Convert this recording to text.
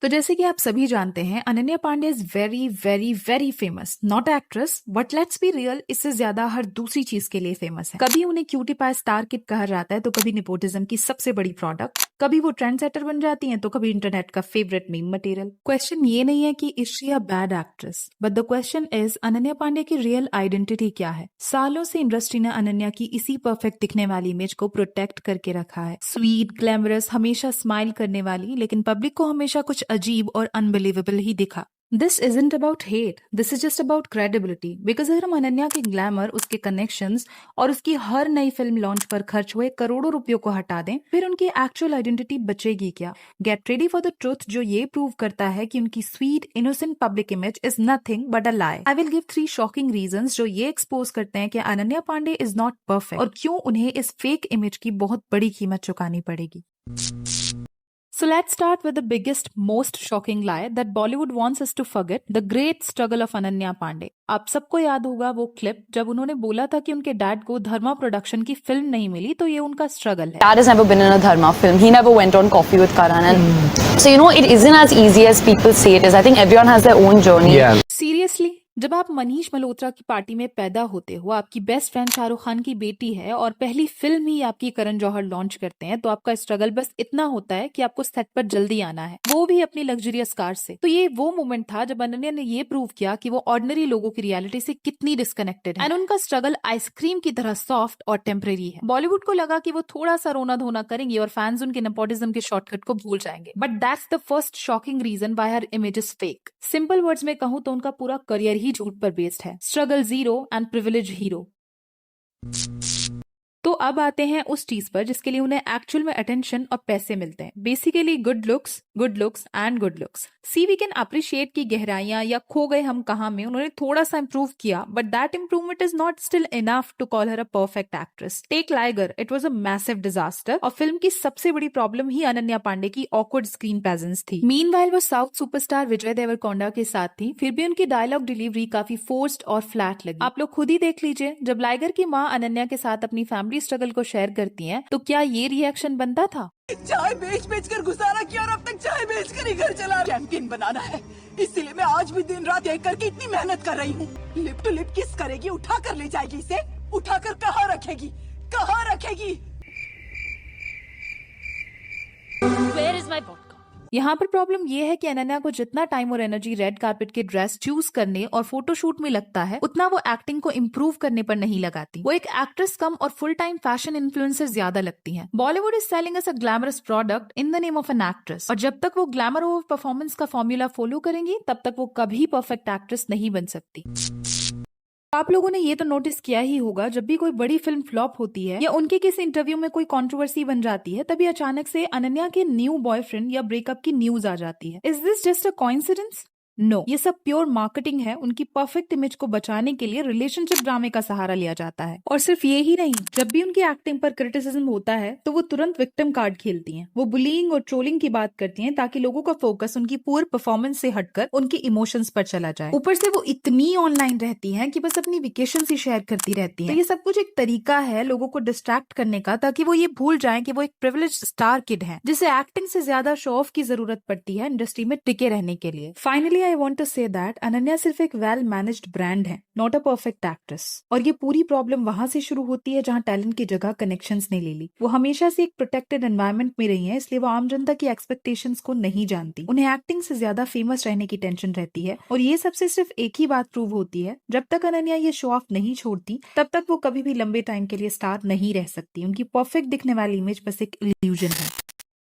तो जैसे कि आप सभी जानते हैं, Ananya Pandey is very very very famous, not actress but let's be real, इससे ज्यादा हर दूसरी चीज के लिए फेमस है। कभी उन्हें क्यूटी पाई स्टार किड कहा जाता है, तो कभी नेपोटिज्म की सबसे बड़ी प्रोडक्ट, कभी वो ट्रेंड सेटर बन जाती हैं, तो कभी इंटरनेट का फेवरेट मीम मटेरियल। क्वेश्चन ये नहीं है कि is she a bad actress, but the question is Ananya Pandey की रियल आइडेंटिटी क्या है। सालों से इंडस्ट्री ने अनन्या की इसी परफेक्ट दिखने वाली इमेज को प्रोटेक्ट करके रखा है, स्वीट, ग्लैमरस, हमेशा स्माइल करने वाली, लेकिन पब्लिक को हमेशा कुछ अजीब और अनबिलीवेबल ही दिखा। This isn't about hate, this is just about credibility. Because अगर हम अनन्या के ग्लैमर, उसके कनेक्शंस और उसकी हर नई फिल्म लॉन्च पर खर्च हुए करोड़ों रुपयों को हटा दें, फिर उनकी एक्चुअल आइडेंटिटी बचेगी क्या? Get ready for the truth, जो ये प्रूव करता है कि उनकी sweet innocent public image is nothing but a lie. I will give 3 shocking reasons जो ये एक्सपोज करते हैं कि Ananya Pandey is not perfect और क्यों उन्हें इस फेक इमेज की बहुत बड़ी कीमत चुकानी पड़ेगी। So let's start with the biggest, most shocking lie that Bollywood wants us to forget, the great struggle of Ananya Pandey. आप सबको याद होगा वो क्लिप जब उन्होंने बोला था कि उनके डैड को धर्मा प्रोडक्शन की फिल्म नहीं मिली, तो ये उनका स्ट्रगल है। Dad has never been in a Dharma film. He never went on Coffee with Karan. And so, it isn't as easy as people say it is. I think everyone has their own journey. Yeah. Seriously? जब आप मनीष मल्होत्रा की party में पैदा होते हो, आपकी best friend Shahrukh Khan की बेटी है और पहली फिल्म ही आपकी करण जौहर लॉन्च करते हैं, तो आपका स्ट्रगल बस इतना होता है कि आपको सेट पर जल्दी आना है, वो भी अपनी लग्जरियस कार से। तो ये वो मोमेंट था जब अनन्या ने ये प्रूव किया कि वो ऑर्डिनरी लोगों की रियलिटी से कितनी डिस्कनेक्टेड है, एंड उनका स्ट्रगल आइसक्रीम की तरह सॉफ्ट और टेम्परेरी है। बॉलीवुड को लगा कि वो थोड़ा सा रोना धोना करेंगे और फैंस उनके नेपोटिज्म के शॉर्टकट को भूल जाएंगे, but that's the first shocking reason why her image is fake. Simple words में कहूं तो उनका पूरा करियर ही झूठ पर बेस्ड है। Struggle zero and privilege hero. तो अब आते हैं उस चीज पर जिसके लिए उन्हें एक्चुअल में अटेंशन और पैसे मिलते हैं, basically good looks and good looks. See we can appreciate की गहराइयां या खो गए हम कहां में उन्होंने थोड़ा सा इंप्रूव किया, but that improvement is not still enough to call her a perfect actress. Take Liger, it was a massive disaster और फिल्म की सबसे बड़ी प्रॉब्लम ही अनन्या पांडे की ऑकवर्ड स्क्रीन प्रेजेंस थी। मीनवाइल वो साउथ सुपरस्टार विजय देवरकोंडा के साथ थी, फिर भी उनकी डायलॉग डिलीवरी काफी फोर्स्ड और फ्लैट लगी। आप लोग खुद ही देख लीजिए, जब लाइगर की माँ अनन्या के साथ अपनी फैमिली स्ट्रगल को शेयर करती हैं, तो क्या ये रिएक्शन बनता था? चाय बेच बेच कर गुजारा किया और अब तक चाय बेच कर ही घर चला। चैंपियन बनाना है, इसीलिए मैं आज भी दिन रात एक करके इतनी मेहनत कर रही हूँ। लिप टू लिप किस करेगी, उठा कर ले जाएगी इसे, उठाकर कहाँ रखेगी, कहाँ रखेगी? Where is my vodka? यहाँ पर प्रॉब्लम ये है कि अनन्या को जितना टाइम और एनर्जी रेड कार्पेट के ड्रेस चूज करने और फोटोशूट में लगता है, उतना वो एक्टिंग को इम्प्रूव करने पर नहीं लगाती। वो एक एक्ट्रेस कम और फुल टाइम फैशन इन्फ्लुएंसर ज्यादा लगती हैं। Bollywood is selling us a glamorous product in the name of an actress, और जब तक वो ग्लैमर ओवर परफॉर्मेंस का फॉर्मूला फॉलो करेंगी, तब तक वो कभी परफेक्ट एक्ट्रेस नहीं बन सकती। आप लोगों ने ये तो नोटिस किया ही होगा, जब भी कोई बड़ी फिल्म फ्लॉप होती है या उनके किसी इंटरव्यू में कोई कंट्रोवर्सी बन जाती है, तभी अचानक से अनन्या के न्यू बॉयफ्रेंड या ब्रेकअप की न्यूज आ जाती है। Is this just a coincidence? No, ये सब प्योर मार्केटिंग है। उनकी परफेक्ट इमेज को बचाने के लिए रिलेशनशिप ड्रामे का सहारा लिया जाता है। और सिर्फ ये ही नहीं, जब भी उनकी एक्टिंग पर क्रिटिसिज्म होता है तो वो तुरंत विक्टिम कार्ड खेलती हैं। वो बुलिंग और ट्रोलिंग की बात करती हैं ताकि लोगों का फोकस उनकी पुअर परफॉर्मेंस से हटकर उनके इमोशंस पर चला जाए। ऊपर से वो इतनी ऑनलाइन रहती हैं कि बस अपनी वेकेशन ही शेयर करती रहती हैं। तो ये सब कुछ एक तरीका है लोगों को डिस्ट्रैक्ट करने का, ताकि वो ये भूल जाएं कि वो एक प्रिविलेज्ड स्टार किड है, जिसे एक्टिंग से ज्यादा शो ऑफ की जरूरत पड़ती है इंडस्ट्री में टिके रहने के लिए। Finally I want to say that Ananya सिर्फ एक वेल मैनेज्ड ब्रांड है, नॉट अ परफेक्ट एक्ट्रेस। और ये पूरी प्रॉब्लम वहां से शुरू होती है जहां टैलेंट की जगह कनेक्शंस ने ले ली। वो हमेशा से एक प्रोटेक्टेड एनवायरनमेंट में रही हैं, इसलिए वो आम जनता की एक्सपेक्टेशंस को नहीं जानती। उन्हें एक्टिंग से ज्यादा फेमस रहने की टेंशन रहती है, और ये सबसे सिर्फ एक ही बात प्रूव होती है, जब तक अनन्या ये शो ऑफ नहीं छोड़ती, तब तक वो कभी भी लंबे टाइम के लिए स्टार नहीं रह सकती। उनकी परफेक्ट दिखने वाली इमेज बस एक इल्यूजन है।